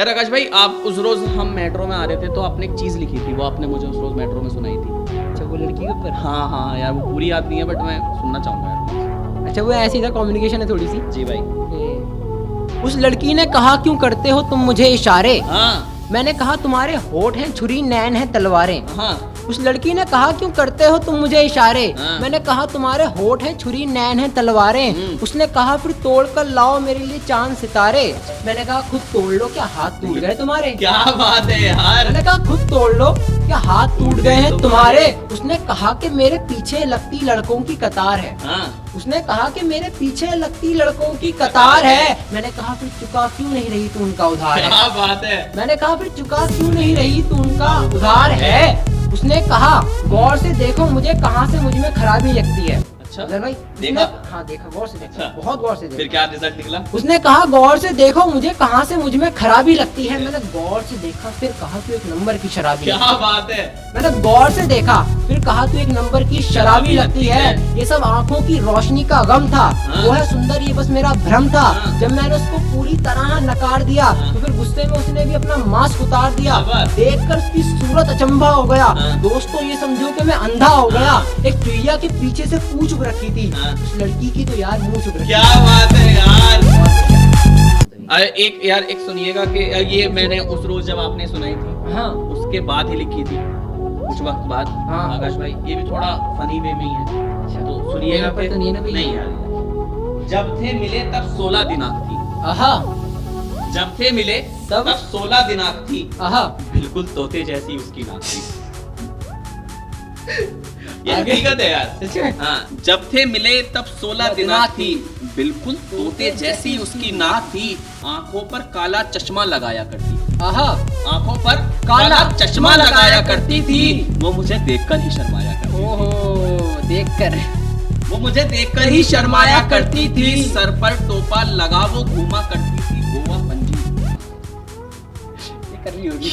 यार आकाश भाई, आप उस रोज हम मेट्रो में आ रहे थे तो आपने एक चीज लिखी थी, वो आपने मुझे उस रोज मेट्रो में सुनाई थी। अच्छा, वो लड़की के ऊपर। हाँ हाँ यार, वो पूरी याद नहीं है बट मैं सुनना चाहूंगा यार। अच्छा, वो ऐसी था, कम्युनिकेशन है थोड़ी सी। जी भाई। उस लड़की ने कहा, क्यों करते हो तुम मुझे इशारे। हाँ मैंने कहा, तुम्हारे होठ हैं छुरी, नैन है तलवारें। हाँ उस लड़की ने कहा, क्यों करते हो तुम मुझे इशारे। हाँ। मैंने कहा, तुम्हारे होठ हैं छुरी, नैन है तलवारें। उसने कहा, फिर तोड़ कर लाओ मेरे लिए चांद सितारे। मैंने कहा, खुद तोड़ लो, क्या हाथ टूट गए तुम्हारे। क्या बात है यार। मैंने कहा, खुद तोड़ लो, क्या हाथ टूट गए हैं तुम्हारे। उसने कहा कि मेरे पीछे लगती लड़कों की कतार है। हाँ। उसने कहा कि मेरे पीछे लगती लड़कों की कतार है। मैंने कहा, फिर चुका क्यों नहीं रही तू उनका उधार है। क्या बात है। मैंने कहा, फिर चुका क्यों नहीं रही तू उनका उधार है। उसने कहा, गौर से देखो मुझे कहाँ से मुझ में खराबी लगती है। अच्छा भाई देखा? हाँ देखा, गौर से देखा। अच्छा। बहुत गौर से देखा। फिर क्या रिजल्ट निकला? उसने कहा, गौर से देखो मुझे कहाँ से मुझ में खराबी लगती है। मैंने गौर से देखा, फिर कहा, तू एक नंबर की शराबी क्या लगती है। बात है। मैंने गौर से देखा, फिर कहा, तू एक नंबर की शराबी लगती है। ये सब आंखों की रोशनी का गम था। हाँ। वो है सुंदर, ये बस मेरा भ्रम था। हाँ। जब मैंने उसको पूरी तरह नकार दिया, हाँ। तो फिर गुस्से में उसने भी अपना मास्क उतार दिया। खबर। देखकर उसकी सूरत अचंभा हो गया। हाँ। दोस्तों, ये समझो कि मैं अंधा हो गया। हाँ। एक चुईया के पीछे से पूंछ उग रखी थी। हाँ। उस लड़की की तो यार मुंह चुप रखी। क्या बात है यार। एक सुनिएगा कि ये मैंने उस रोज जब आपने सुनाई थी, हाँ उसके बाद ही लिखी थी, कुछ वक्त बाद। हाँ। आकाश भाई, ये भी थोड़ा फनी वे में ही है, तो सुनिएगा। मेरे पर तो नहीं है ना भाई? नहीं यार। जब थे मिले तब 16 दिनांक थी। आहा जब थे मिले तब? तब 16 दिनांक थी। आहा। बिल्कुल तोते जैसी उसकी नाक थी। ये आगे? हकीकत है यार। सच में? हाँ, जब थे मिले तब 16 दिनांक थी। बिल्कुल तोते जैसी उसकी नाक थी। आंखों पर काला चश्मा लगाया करती। आहा। आंखों पर काला चश्मा लगाया करती थी। वो मुझे देखकर ही शर्माया करती थी। ओहो, देखकर। वो मुझे देखकर ही शर्माया करती थी। सर पर टोपा लगा वो घूमा करती थी गोवा पंजी। ये कर ली होगी।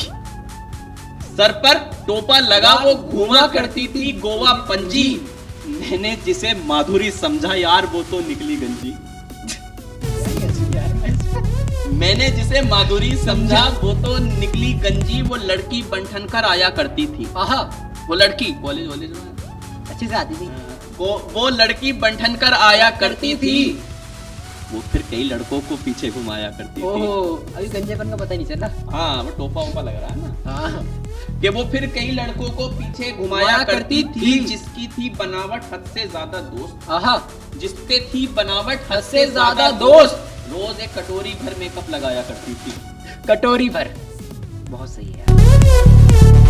सर पर टोपा लगा वो घूमा करती थी गोवा पंजी। मैंने जिसे माधुरी समझा यार, वो तो निकली गंजी। मैंने जिसे माधुरी समझा, वो तो निकली गंजी। वो लड़की बंठन कर आया करती थी। आहा। वो लड़की कॉलेज अच्छे से आती थी। वो लड़की बंठन कर आया करती थी। वो फिर कई लड़कों को पीछे घुमाया करती थी। ओहो, अभी गंजेपन का पता नहीं चला। हाँ, वो टोपा वोपा लग रहा है ना। हाँ। कि वो फिर कई लड़कों को पीछे घुमाया करती थी। जिसकी थी बनावट हद से ज्यादा दोस्त। आहा। जिसके थी बनावट हद से ज्यादा दोस्त। रोज एक कटोरी भर मेकअप लगाया करती थी। कटोरी पर। बहुत सही है।